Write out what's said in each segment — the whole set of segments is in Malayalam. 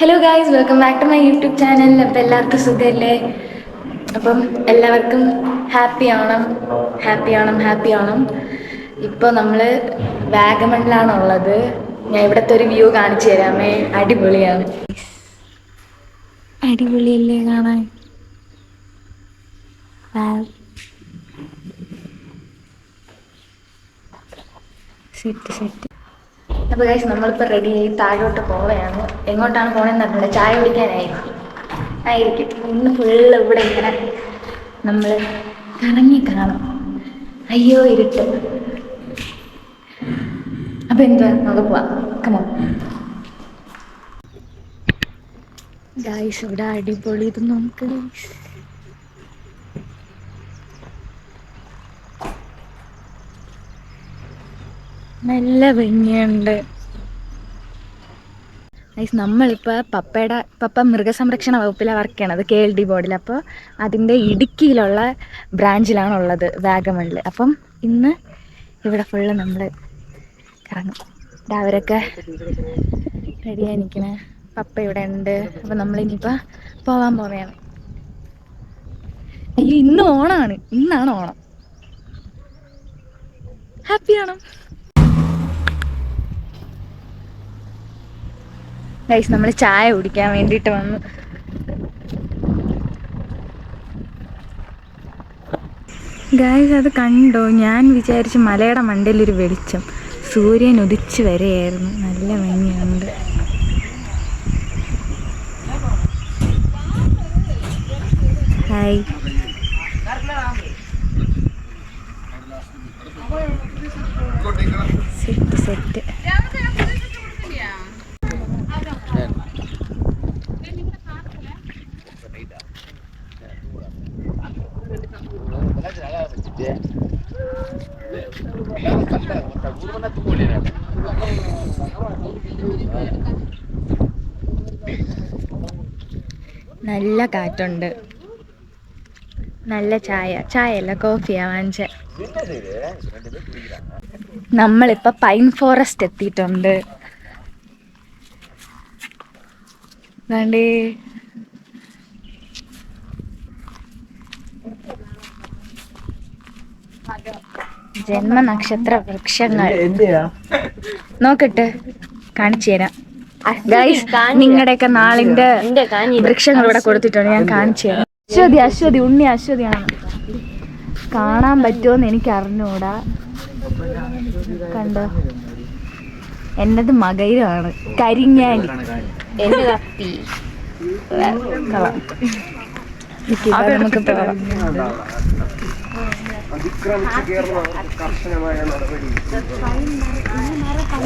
Hello guys, welcome back to my YouTube channel. അപ്പം എല്ലാവർക്കും സുഖമല്ലേ? അപ്പം എല്ലാവർക്കും happy Onam, happy Onam, happy Onam. ഇപ്പോൾ നമ്മൾ വാഗമണിലാണുള്ളത്. ഞാൻ ഇവിടുത്തെ ഒരു വ്യൂ കാണിച്ചു തരാമേ. അടിപൊളിയാണ്, അടിപൊളിയല്ലേ കാണാൻ? Set set. അപ്പോൾ ഗൈസ്, നമ്മളിപ്പോൾ റെഡിയായി താഴോട്ട് പോവുകയാണ്. എങ്ങോട്ടാണ് പോകണമെന്ന് അറിയില്ല. ചായ കുടിക്കാനായിരിക്കും. ഇന്ന് ഫുള്ള് ഇവിടെ ഇങ്ങനെ നമ്മൾ കറങ്ങി കാണും. അയ്യോ ഇരുട്ട്. അപ്പം എന്തുവാ, നമുക്ക് പോവാം. കമോൺ ഗൈസ്, ഇവിടെ അടിപൊളി. ഇത് നമുക്ക് നല്ല ഭംഗിയുണ്ട്. നമ്മളിപ്പോൾ പപ്പ മൃഗസംരക്ഷണ വകുപ്പിലാണ് വർക്ക് ചെയ്യണത്, KLD ബോർഡിൽ. അപ്പോൾ അതിൻ്റെ ഇടുക്കിയിലുള്ള ബ്രാഞ്ചിലാണുള്ളത്, വാഗമണിൽ. അപ്പം ഇന്ന് ഇവിടെ ഫുള്ള് നമ്മൾ കറങ്ങും. അവരൊക്കെ റെഡിയായി നിൽക്കണേ. പപ്പ ഇവിടെ ഉണ്ട്. അപ്പം നമ്മളിനിയിപ്പോൾ പോകാൻ പോവുകയാണ്. അയ്യോ, ഇന്ന് ഓണമാണ്. ഇന്നാണ് ഓണം. Happy Onam guys. നമ്മൾ ചായ കുടിക്കാൻ വേണ്ടിയിട്ട് വന്നു. ഗൈസ്, അത് കണ്ടോ? ഞാൻ വിചാരിച്ചു മലയുടെ മണ്ടയിലൊരു വെളിച്ചം, സൂര്യൻ ഉദിച്ച് വരെയായിരുന്നു. നല്ല ഭംഗിയുണ്ട്. ഹായ്. Set set. നല്ല കാറ്റുണ്ട്. നല്ല ചായയല്ല, കോഫിയാ വാങ്ങിച്ച. നമ്മളിപ്പോൾ പൈൻ ഫോറസ്റ്റ് എത്തിയിട്ടുണ്ട്. വേണ്ടേ, ജന്മനക്ഷത്ര വൃക്ഷങ്ങൾ നോക്കട്ടെ, കാണിച്ചു തരാം. ഗൈസ്, നിങ്ങളുടെയൊക്കെ നാളിന്റെ വൃക്ഷങ്ങൾ ഇവിടെ കൊടുത്തിട്ടുണ്ട്. ഞാൻ കാണിച്ചു തരാം. അശ്വതിയാണ്. കാണാൻ പറ്റുമോന്ന് എനിക്ക് അറിഞ്ഞൂടാ. കണ്ടോ? എന്നത് മകയിലാണ്. കരിങ്ങാലി. എന്റെ കപ്പി. നമുക്ക് പോകാം.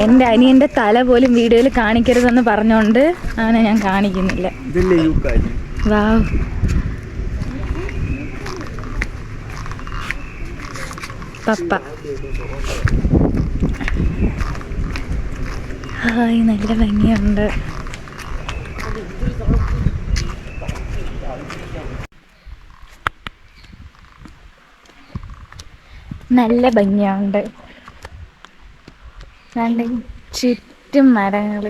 എൻ്റെ അനിയൻ്റെ തല പോലും വീഡിയോയിൽ കാണിക്കരുതെന്ന് പറഞ്ഞോണ്ട് അവനെ ഞാൻ കാണിക്കുന്നില്ല. വാവ്, പപ്പ. ഹായ്, നല്ല ഭംഗിയുണ്ട്. നല്ല ഭംഗിയുണ്ട്. ചുറ്റും മരങ്ങൾ.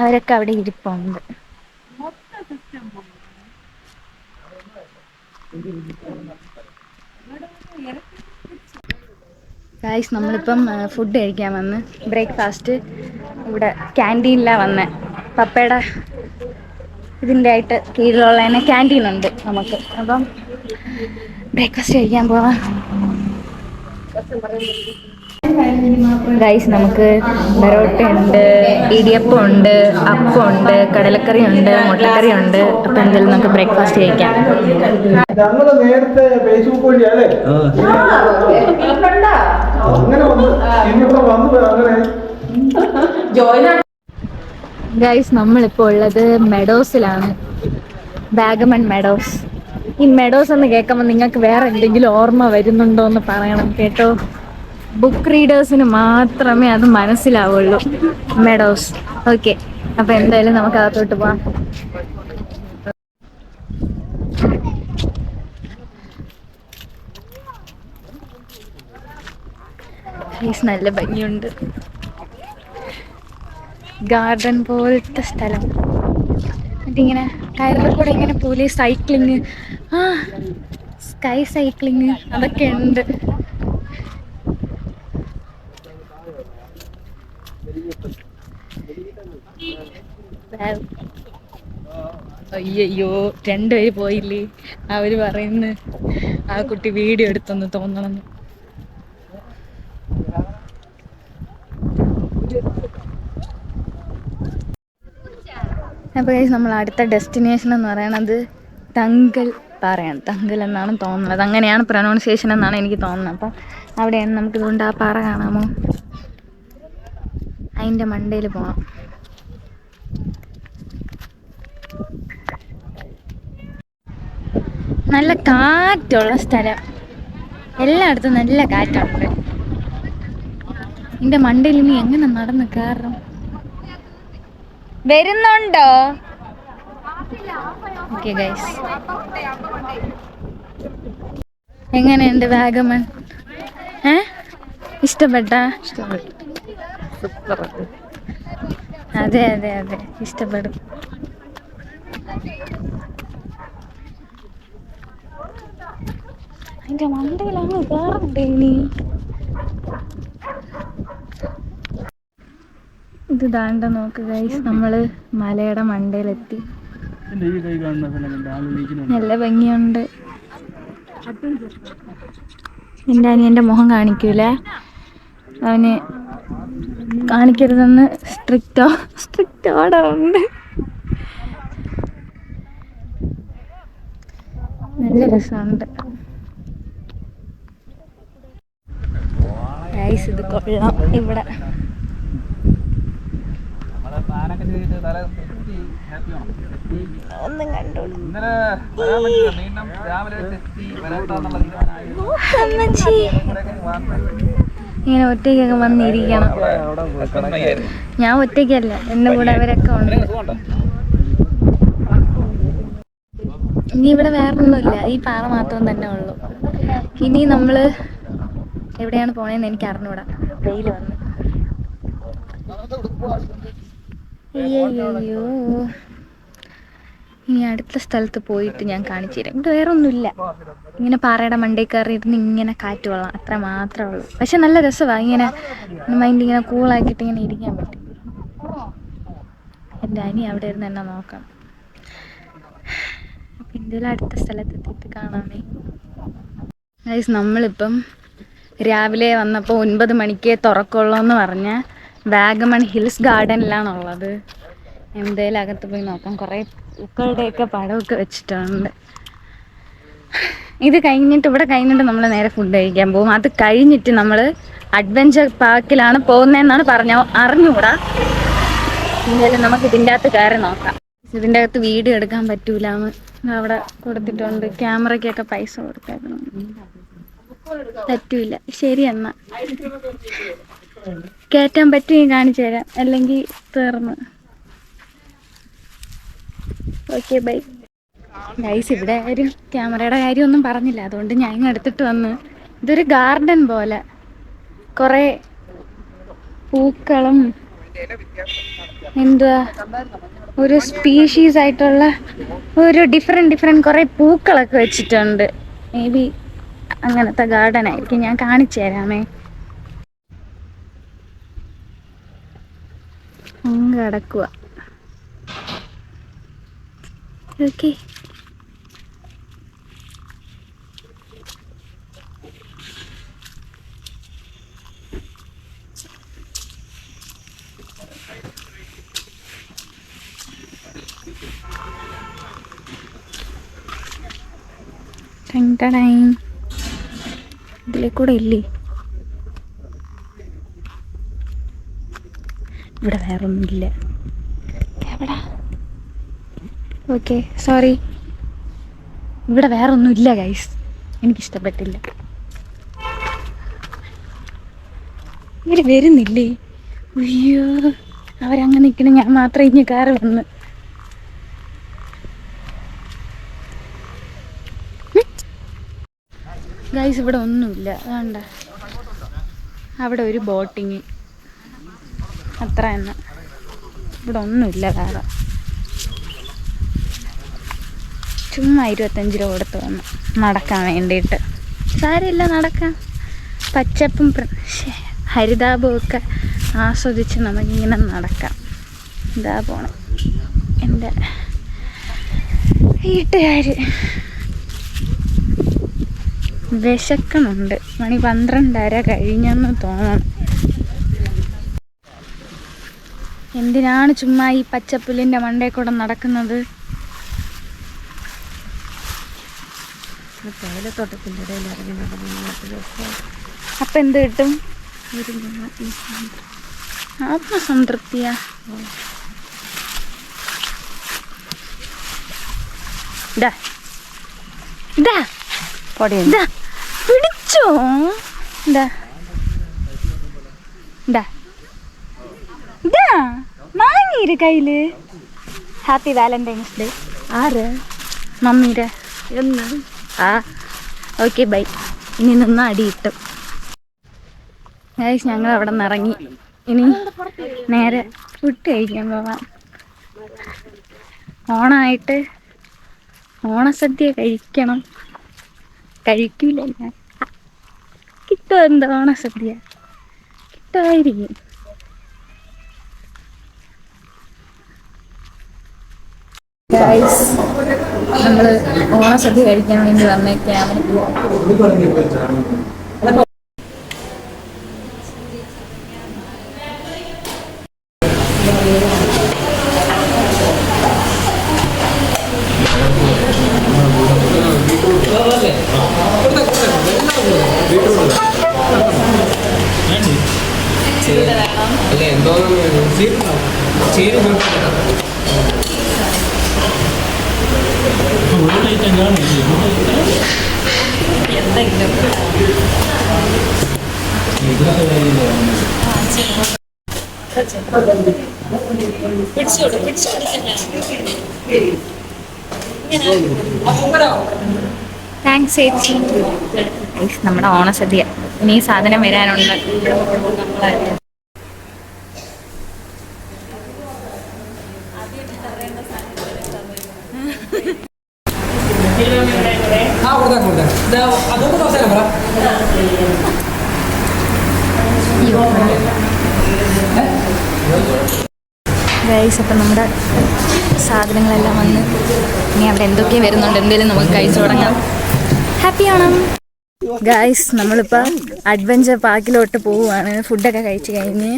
അവരൊക്കെ അവിടെ ഇരിപ്പുണ്ട്. ഗൈസ്, നമ്മളിപ്പം ഫുഡ് കഴിക്കാൻ വന്ന്. ബ്രേക്ക്ഫാസ്റ്റ് ഇവിടെ ക്യാൻറ്റീനിലാണ് വന്നത്. പപ്പയുടെ ഇതിൻ്റെ ആയിട്ട് കീഴിലുള്ള തന്നെ ക്യാൻറ്റീനുണ്ട് നമുക്ക്. അപ്പം ബ്രേക്ക്ഫാസ്റ്റ് കഴിക്കാൻ പോവാം. ഗൈസ്, നമുക്ക് പൊറോട്ട ഉണ്ട്, ഇടിയപ്പം ഉണ്ട്, അപ്പം ഉണ്ട്, കടലക്കറി ഉണ്ട്, മുട്ടക്കറി ഉണ്ട്. അപ്പം എന്തെങ്കിലും നമുക്ക് ബ്രേക്ക്ഫാസ്റ്റ് കഴിക്കാം. ഗൈസ്, നമ്മളിപ്പോൾ ഉള്ളത് മെഡോസിലാണ്, വാഗമൺ മെഡോസ്. ഈ മെഡോസ് എന്ന് കേൾക്കുമ്പോൾ നിങ്ങൾക്ക് വേറെ എന്തെങ്കിലും ഓർമ്മ വരുന്നുണ്ടോ എന്ന് പറയണം കേട്ടോ. ബുക്ക് റീഡേഴ്സിന് മാത്രമേ അത് മനസ്സിലാവുള്ളൂ. മെഡോസ്. ഓക്കെ, അപ്പൊ എന്തായാലും നമുക്ക് അകത്തോട്ട് പോവാം. നല്ല ഭംഗിയുണ്ട്. ഗാർഡൻ പോലത്തെ സ്ഥലം. എന്നിട്ടിങ്ങനെ കയറിൽ കൂടെ ഇങ്ങനെ പോലെ സൈക്ലിങ്, സ്കൈ സൈക്ലിങ് അതൊക്കെ ഉണ്ട്. അയ്യോ, രണ്ടുപേര് പോയില്ലേ. അവര് പറയുന്നു ആ കുട്ടി വീഡിയോ എടുത്തെന്ന് തോന്നണം. അപ്പോൾ നമ്മൾ അടുത്ത ഡെസ്റ്റിനേഷൻ എന്ന് പറയണത് തങ്കൽ പാറയാണ്. തങ്കൽ എന്നാണ് തോന്നുന്നത്, അങ്ങനെയാണ് പ്രൊനൗൺസിയേഷൻ എന്നാണ് എനിക്ക് തോന്നുന്നത്. അപ്പം അവിടെയാണ് നമുക്കിതുകൊണ്ട് ആ പാറ കാണാമോ, അതിൻ്റെ മണ്ടയിൽ പോകണം. നല്ല കാറ്റുള്ള സ്ഥലം, എല്ലായിടത്തും നല്ല കാറ്റുണ്ട്. ഇതിൻ്റെ മണ്ടയിൽ ഇനി എങ്ങനെ നടന്ന് കയറും? വരുന്നുണ്ടോ? ഓക്കെ ഗൈസ്, എങ്ങനെയുണ്ട് വാഗമൺ? ഇഷ്ടപ്പെട്ട? അതെ അതെ അതെ, ഇഷ്ടപ്പെടും. അതിന്റെ മണ്ടയിലാണ് കയറണ്ടേ ഇനി. ഇത് ദാണ്ട നോക്ക് ഗൈസ്, നമ്മള് മലയുടെ മണ്ടയിലെത്തി. നല്ല ഭംഗിയുണ്ട്. എൻ്റെ അനിയൻ്റെ മുഖം കാണിക്കൂലേ, അവന് കാണിക്കരുതെന്ന് സ്ട്രിക്റ്റ് ഓർഡർ ഉണ്ട്. നല്ല രസമുണ്ട് ഗൈസ്, ഇത് കൊള്ളാം. ഇവിടെ ഒന്നും കണ്ടു ഇങ്ങനെ ഒറ്റയ്ക്കൊക്കെ വന്നിരിക്കണം. ഞാൻ ഒറ്റയ്ക്കല്ല, എൻ്റെ കൂടെ അവരൊക്കെ ഉണ്ട്. ഇനി ഇവിടെ വേറൊന്നുമില്ല, ഈ പാറ മാത്രം തന്നെ ഉള്ളു. ഇനി നമ്മൾ എവിടെയാണ് പോണേന്ന് എനിക്ക് അറിഞ്ഞൂടാ. വെയിൽ വന്ന് അയ്യോ. ഇനി അടുത്ത സ്ഥലത്ത് പോയിട്ട് ഞാൻ കാണിച്ചു തരാം. ഇവിടെ വേറെ ഒന്നുമില്ല, ഇങ്ങനെ പാറയുടെ മണ്ടയിൽ കയറിയിരുന്ന് ഇങ്ങനെ കാറ്റ് കൊള്ളാം, അത്ര മാത്രമേ ഉള്ളൂ. പക്ഷെ നല്ല രസമാണ്, ഇങ്ങനെ മൈൻഡ് ഇങ്ങനെ കൂളാക്കിയിട്ട് ഇങ്ങനെ ഇരിക്കാൻ പറ്റും. എൻ്റെ അനി അവിടെ ഇരുന്ന് എന്നെ നോക്കാം. അപ്പം എന്തെങ്കിലും അടുത്ത സ്ഥലത്തെത്തിയിട്ട് കാണാമേ ഗൈസ്. നമ്മളിപ്പം രാവിലെ വന്നപ്പോൾ 9 മണിക്ക് തുറക്കുള്ളൂ എന്ന് പറഞ്ഞ വാഗമൺ ഹിൽസ് ഗാർഡനിലാണുള്ളത്. എന്തായാലും അകത്ത് പോയി നോക്കാം. കുറേ പൂക്കളുടെയൊക്കെ പടമൊക്കെ വെച്ചിട്ടുണ്ട്. ഇത് കഴിഞ്ഞിട്ട്, ഇവിടെ കഴിഞ്ഞിട്ട് നമ്മൾ നേരെ ഫുഡ് കഴിക്കാൻ പോകും. അത് കഴിഞ്ഞിട്ട് നമ്മൾ അഡ്വഞ്ചർ പാർക്കിലാണ് പോകുന്നതെന്നാണ് അറിഞ്ഞുകൂടാ. എന്തായാലും നമുക്ക് ഇതിൻ്റെ അകത്ത് കയറി നോക്കാം. ഇതിൻ്റെ അകത്ത് വീഡിയോ എടുക്കാൻ പറ്റൂലെന്ന് അവിടെ കൊടുത്തിട്ടുണ്ട്. ക്യാമറയ്ക്കൊക്കെ പൈസ കൊടുത്തേക്കണം. പറ്റൂല. ശരി, എന്നാ കയറ്റാൻ പറ്റുമെങ്കിൽ കാണിച്ചു തരാം, അല്ലെങ്കിൽ തീർന്ന്. Okay, bye guys. ഇവിടെ ഒരു ക്യാമറയുടെ കാര്യമൊന്നും പറഞ്ഞില്ല, അതുകൊണ്ട് ഞാൻ ഇങ്ങ് എടുത്തിട്ട് വന്ന്. ഇതൊരു ഗാർഡൻ പോലെ, കുറേ പൂക്കളും എന്തുവാ, ഒരു സ്പീഷീസ് ആയിട്ടുള്ള ഒരു ഡിഫറെൻറ്റ് കുറേ പൂക്കളൊക്കെ വെച്ചിട്ടുണ്ട്. മേ ബി അങ്ങനത്തെ ഗാർഡൻ ആയിരിക്കും. ഞാൻ കാണിച്ചു തരാമേ. അങ്ങ് കിടക്കുക. ഓക്കെ, ഇതിലെ കൂടെ ഇല്ലേ? ഇവിടെ വേറൊന്നുമില്ല. എവിടാ? ഓക്കെ, സോറി, ഇവിടെ വേറൊന്നുമില്ല ഗൈസ്. എനിക്കിഷ്ടപ്പെട്ടില്ല. ഇവര് വരുന്നില്ലേ? അയ്യോ, അവരങ്ങനെ നിൽക്കണ, ഞാൻ മാത്രം ഇനി കാറ് വന്ന്. ഗൈസ്, ഇവിടെ ഒന്നുമില്ല. വേണ്ട, അവിടെ ഒരു ബോട്ടിങ് അത്ര തന്നെ. ഇവിടെ ഒന്നുമില്ല വേറെ. ചുമ്മാ 25 രൂപ കൊടുത്ത് വന്ന് നടക്കാൻ വേണ്ടിയിട്ട്. സാരമില്ല, നടക്കാം. പച്ചപ്പും ഹരിതാപവും ഒക്കെ ആസ്വദിച്ച് നമുക്കിങ്ങനെ നടക്കാം. ഇതാ പോണം എൻ്റെ വീട്ടുകാർ. വിശക്കണുണ്ട്. മണി 12:30 കഴിഞ്ഞെന്ന് തോന്നണം. എന്തിനാണ് ചുമ്മാ ഈ പച്ചപ്പുല്ലിൻ്റെ മണ്ടയിൽ കൂടെ നടക്കുന്നത്? തേയിലത്തോട്ടത്തിൻ്റെ ഇടയിൽ ഇറങ്ങി നടന്നു. അപ്പം എന്ത് കിട്ടും? ആത്മസംതൃപ്തിയാ. ഇതാ ഇതാ ഇതാ പിടിച്ചോ. ഇതാ ഇതാ ഇതാ വാങ്ങിയിരു കയ്യില്. Happy Valentine's day. ആര്? മമ്മീടെ. എന്ന്? ആ, ഓക്കെ, ബൈ. ഇനി നിന്ന് അടി കിട്ടും. ഗൈസ്, ഞങ്ങൾ അവിടെ നിന്ന് ഇറങ്ങി. ഇനി നേരെ ഫുഡ് കഴിക്കാൻ പോവാം. ഓണമായിട്ട് ഓണസദ്യ കഴിക്കണം. കഴിക്കൂല ഞാൻ. കിട്ടുമോ എന്താ ഓണസദ്യ? കിട്ടുമായിരിക്കും. ഗൈസ്, നമ്മൾ ഓണസദ്യ കഴിക്കാൻ വേണ്ടി വന്നേക്കാണ്. താങ്ക്സ് ചേച്ചി. നമ്മുടെ ഓണസദ്യ ഇനി സാധനം വരാനുണ്ട്. ഗൈസ്, അപ്പം നമ്മുടെ സാധനങ്ങളെല്ലാം വന്ന് ഇനി അവിടെ എന്തൊക്കെ വരുന്നുണ്ട്, എന്തെങ്കിലും നമുക്ക് കഴിച്ചു തുടങ്ങാം. ഹാപ്പി ആണോ ഗൈസ്? നമ്മളിപ്പോൾ അഡ്വഞ്ചർ പാർക്കിലോട്ട് പോവുകയാണ്. ഫുഡൊക്കെ കഴിച്ച് കഴിഞ്ഞ്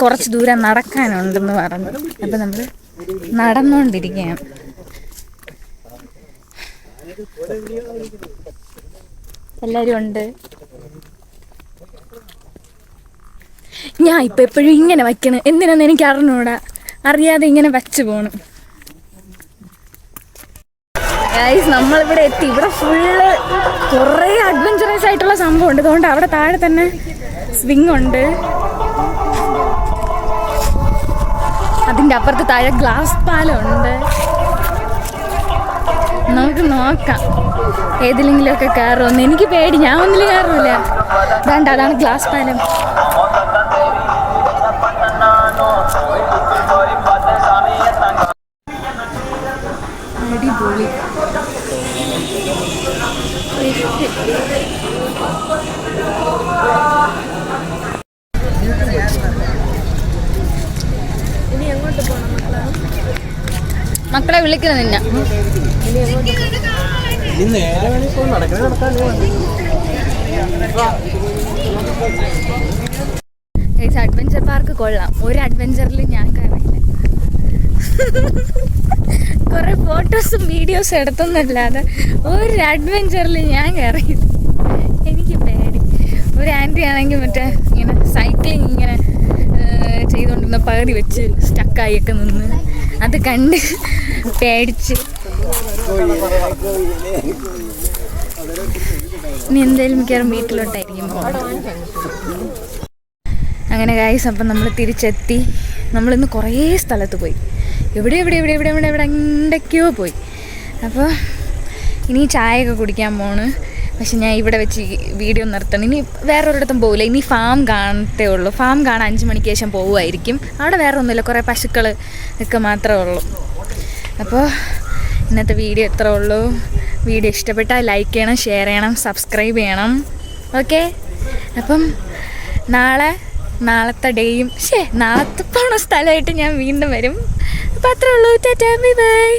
കുറച്ച് ദൂരം നടക്കാനുണ്ടെന്ന് പറഞ്ഞു. അപ്പം നമ്മൾ നടന്നുകൊണ്ടിരിക്കുകയാണ്. എല്ലാവരും ഉണ്ട്. ഞാൻ ഇപ്പം എപ്പോഴും ഇങ്ങനെ വയ്ക്കണം. എന്തിനാന്ന് എനിക്ക് അറിഞ്ഞൂടാ. അറിയാതെ ഇങ്ങനെ വച്ചു പോണം. ഗൈസ്, നമ്മളിവിടെ എത്തി. ഇവിടെ ഫുള്ള് കുറേ അഡ്വഞ്ചറസ് ആയിട്ടുള്ള സംഭവം ഉണ്ട്. അതുകൊണ്ട് അവിടെ താഴെ തന്നെ സ്വിങ് ഉണ്ട്. അതിൻ്റെ അപ്പുറത്ത് താഴെ ഗ്ലാസ് പാലമുണ്ട്. നമുക്ക് നോക്കാം ഏതിലെങ്കിലുമൊക്കെ കയറുമെന്ന്. എനിക്ക് പേടി, ഞാൻ ഒന്നിലും കയറില്ല. വേണ്ട, അതാണ് ഗ്ലാസ് പാലം. അടിപൊളി. മക്കളെ വിളിക്കുന്ന നിന്നെ. അഡ്വഞ്ചർ പാർക്ക് കൊള്ളാം. ഒരു അഡ്വഞ്ചറിൽ ഞാൻ കയറിയില്ല. കുറെ ഫോട്ടോസും വീഡിയോസും എടുത്തൊന്നല്ലാതെ ഒരു അഡ്വഞ്ചറിൽ ഞാൻ കയറിയില്ല. എനിക്ക് പേടി. ഒരു ആൻറ്റി ആണെങ്കിൽ മറ്റേ ഇങ്ങനെ സൈക്ലിങ് ഇങ്ങനെ ചെയ്തുകൊണ്ടിരുന്ന പകുതി വെച്ച് സ്റ്റക്കായൊക്കെ നിന്ന് അത് കണ്ട് പേടിച്ച്. ഇനി എന്തായാലും മിക്കവാറും വീട്ടിലോട്ടായിരിക്കും പോകുന്നത്. അങ്ങനെ ഗൈസ് അപ്പം നമ്മൾ തിരിച്ചെത്തി. നമ്മളിന്ന് കുറേ സ്ഥലത്ത് പോയി, എവിടെ എന്തൊക്കെയോ പോയി. അപ്പോൾ ഇനി ചായയൊക്കെ കുടിക്കാൻ പോണ്. പക്ഷെ ഞാൻ ഇവിടെ വെച്ച് വീഡിയോ നിർത്തണം. ഇനി വേറൊരിടത്തും പോകില്ല. ഇനി ഫാം കാണത്തേ ഉള്ളൂ. ഫാം കാണാൻ 5 മണിക്ക് ശേഷം പോകുമായിരിക്കും. അവിടെ വേറെ ഒന്നുമില്ല, കുറേ പശുക്കൾ ഒക്കെ മാത്രമേ ഉള്ളൂ. അപ്പോൾ ഇന്നത്തെ വീഡിയോ ഇത്രേ ഉള്ളൂ. വീഡിയോ ഇഷ്ടപ്പെട്ടാൽ ലൈക്ക് ചെയ്യണം, ഷെയർ ചെയ്യണം, സബ്സ്ക്രൈബ് ചെയ്യണം. ഓക്കെ, അപ്പം നാളത്തെ ഡേയും നാളത്തെ പോണ സ്ഥലമായിട്ട് ഞാൻ വീണ്ടും വരും. അപ്പോൾ അത്രേ ഉള്ളൂ. Tata, bye bye.